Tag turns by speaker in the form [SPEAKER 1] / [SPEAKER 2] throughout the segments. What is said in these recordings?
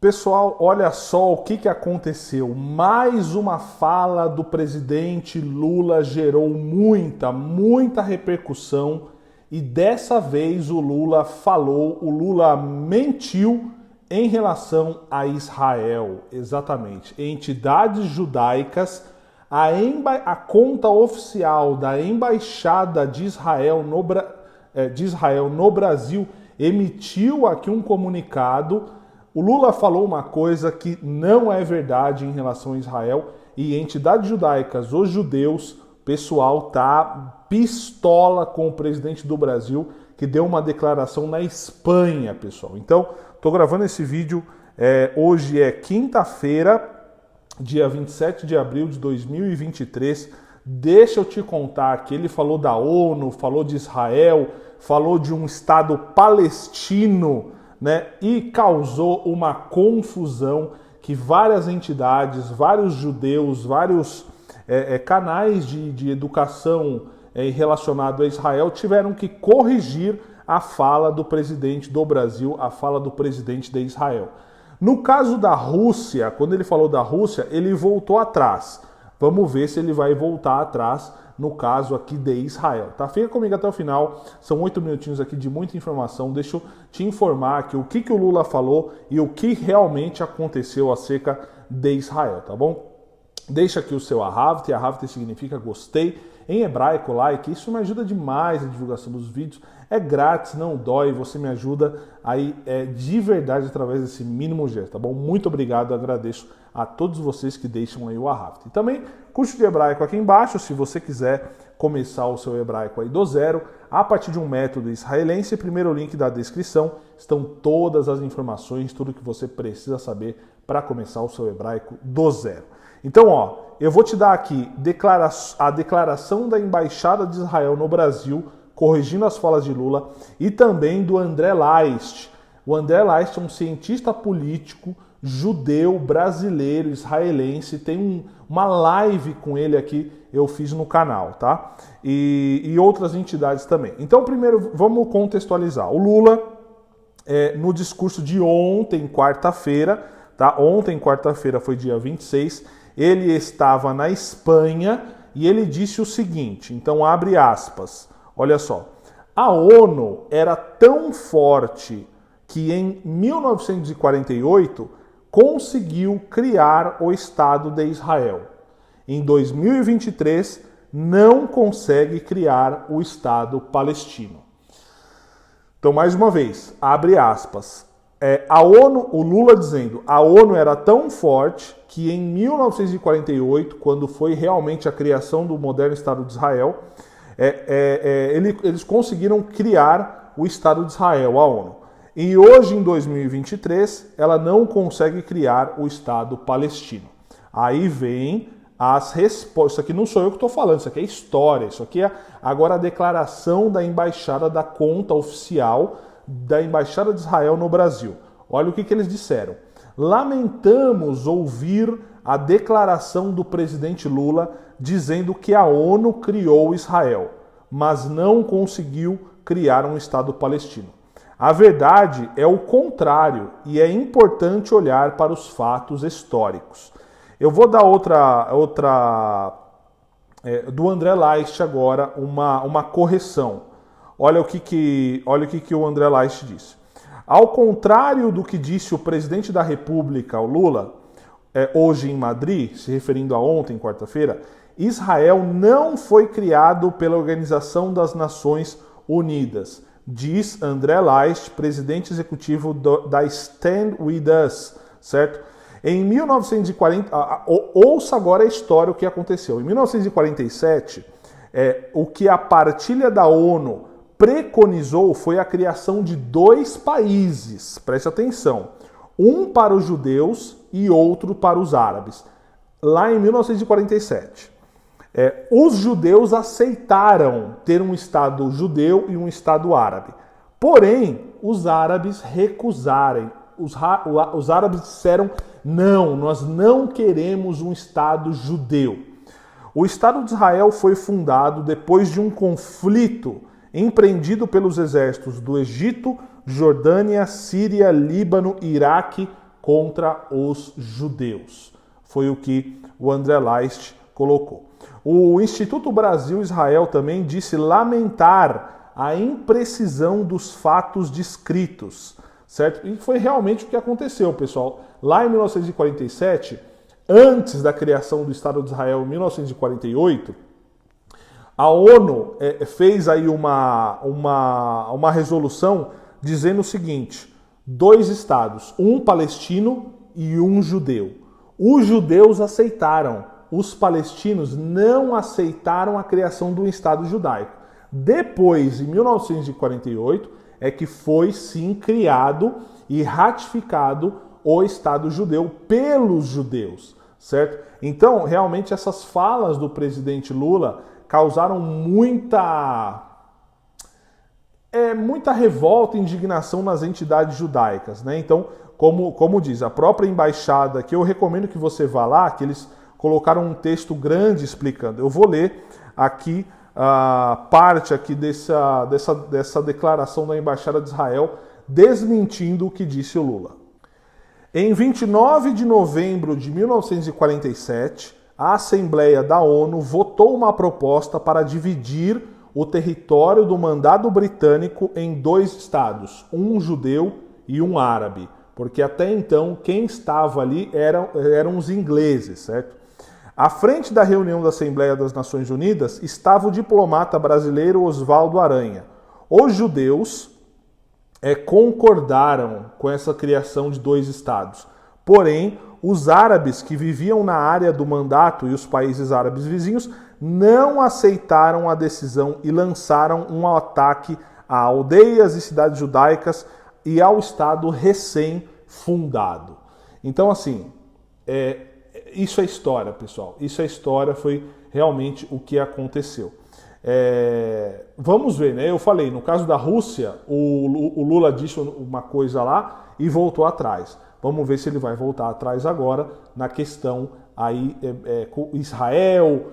[SPEAKER 1] Pessoal, olha só o que aconteceu. Mais uma fala do presidente Lula gerou muita repercussão e dessa vez o Lula mentiu em relação a Israel. Exatamente. Entidades judaicas, a conta oficial da Embaixada de Israel no Brasil emitiu aqui um comunicado. O Lula falou uma coisa que não é verdade em relação a Israel e entidades judaicas, os judeus, o pessoal tá pistola com o presidente do Brasil que deu uma declaração na Espanha, pessoal. Então, tô gravando esse vídeo, hoje é quinta-feira, dia 27 de abril de 2023. Deixa eu te contar que ele falou da ONU, falou de Israel, falou de um Estado palestino, né, e causou uma confusão que várias entidades, vários judeus, vários canais de educação relacionado a Israel tiveram que corrigir a fala do presidente do Brasil, a fala do presidente de Israel. No caso da Rússia, quando ele falou da Rússia, ele voltou atrás. Vamos ver se ele vai voltar atrás no caso aqui de Israel, tá? Fica comigo até o final, são 8 minutinhos aqui de muita informação. Deixa eu te informar aqui o que o Lula falou e o que realmente aconteceu acerca de Israel, tá bom? Deixa aqui o seu Ahavte significa gostei, em hebraico, like, isso me ajuda demais na divulgação dos vídeos, é grátis, não dói, você me ajuda aí de verdade através desse mínimo gesto, tá bom? Muito obrigado, agradeço a todos vocês que deixam aí o Ahavte. E também, curso de hebraico aqui embaixo, se você quiser começar o seu hebraico aí do zero, a partir de um método israelense, primeiro link da descrição, estão todas as informações, tudo que você precisa saber para começar o seu hebraico do zero. Então, ó, eu vou te dar aqui a declaração da Embaixada de Israel no Brasil, corrigindo as falas de Lula, e também do André Laist. O André Laist é um cientista político judeu, brasileiro, israelense, tem uma live com ele aqui, eu fiz no canal, tá? E outras entidades também. Então, primeiro, vamos contextualizar. O Lula, no discurso de ontem, quarta-feira, tá? Ontem, quarta-feira, foi dia 26, ele estava na Espanha e ele disse o seguinte, então abre aspas, olha só, a ONU era tão forte que em 1948 conseguiu criar o Estado de Israel. Em 2023 não consegue criar o Estado palestino. Então, mais uma vez, abre aspas, a ONU, o Lula dizendo, a ONU era tão forte que em 1948, quando foi realmente a criação do moderno Estado de Israel, eles conseguiram criar o Estado de Israel, a ONU. E hoje, em 2023, ela não consegue criar o Estado palestino. Aí vem as respostas. Isso aqui não sou eu que estou falando, isso aqui é história. Isso aqui é agora a declaração da embaixada, da conta oficial da Embaixada de Israel no Brasil. Olha o que eles disseram. Lamentamos ouvir a declaração do presidente Lula dizendo que a ONU criou Israel, mas não conseguiu criar um Estado palestino. A verdade é o contrário e é importante olhar para os fatos históricos. Eu vou dar outra do André Laist agora, uma correção. Olha o que o André Laist disse. Ao contrário do que disse o presidente da República, o Lula, hoje em Madrid, se referindo a ontem, quarta-feira, Israel não foi criado pela Organização das Nações Unidas, diz André Laist, presidente executivo da Stand With Us, certo? Em 1940, ouça agora a história, o que aconteceu. Em 1947, o que a partilha da ONU preconizou foi a criação de 2 países, preste atenção, um para os judeus e outro para os árabes, lá em 1947. Os judeus aceitaram ter um Estado judeu e um Estado árabe, porém, os árabes recusaram, os árabes disseram, não, nós não queremos um Estado judeu. O Estado de Israel foi fundado depois de um conflito empreendido pelos exércitos do Egito, Jordânia, Síria, Líbano, Iraque contra os judeus. Foi o que o André Leist colocou. O Instituto Brasil-Israel também disse lamentar a imprecisão dos fatos descritos, certo? E foi realmente o que aconteceu, pessoal. Lá em 1947, antes da criação do Estado de Israel em 1948, a ONU fez aí uma resolução dizendo o seguinte: 2 estados, um palestino e um judeu. Os judeus aceitaram, os palestinos não aceitaram a criação de um Estado judaico. Depois, em 1948, é que foi sim criado e ratificado o Estado judeu pelos judeus, certo? Então, realmente, essas falas do presidente Lula causaram muita revolta e indignação nas entidades judaicas, né? Então, como diz, a própria embaixada, que eu recomendo que você vá lá, que eles colocaram um texto grande explicando. Eu vou ler aqui parte aqui dessa declaração da embaixada de Israel, desmentindo o que disse o Lula. Em 29 de novembro de 1947, a Assembleia da ONU votou uma proposta para dividir o território do Mandado Britânico em 2 estados, um judeu e um árabe, porque até então quem estava ali eram os ingleses, certo? À frente da reunião da Assembleia das Nações Unidas estava o diplomata brasileiro Oswaldo Aranha. Os judeus concordaram com essa criação de 2 estados, porém os árabes que viviam na área do mandato e os países árabes vizinhos não aceitaram a decisão e lançaram um ataque a aldeias e cidades judaicas e ao Estado recém-fundado. Então, assim, isso é história, pessoal. Isso é história, foi realmente o que aconteceu. Vamos ver, né? Eu falei, no caso da Rússia, o Lula disse uma coisa lá e voltou atrás. Vamos ver se ele vai voltar atrás agora na questão aí com Israel.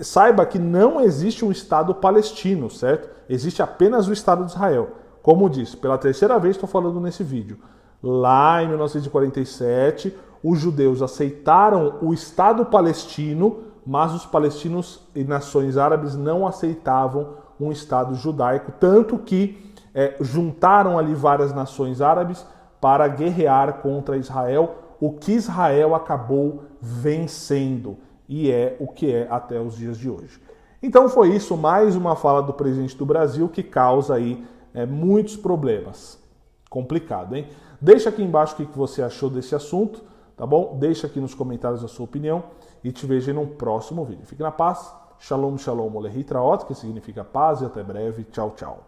[SPEAKER 1] Saiba que não existe um Estado palestino, certo? Existe apenas o Estado de Israel. Como disse, pela 3ª vez estou falando nesse vídeo. Lá em 1947, os judeus aceitaram o Estado palestino, mas os palestinos e nações árabes não aceitavam um Estado judaico, tanto que juntaram ali várias nações árabes para guerrear contra Israel, o que Israel acabou vencendo, e é o que é até os dias de hoje. Então foi isso, mais uma fala do presidente do Brasil que causa aí muitos problemas. Complicado, hein? Deixa aqui embaixo o que você achou desse assunto, tá bom? Deixa aqui nos comentários a sua opinião e te vejo no próximo vídeo. Fique na paz. Shalom, shalom, olehi traot, que significa paz, e até breve. Tchau, tchau.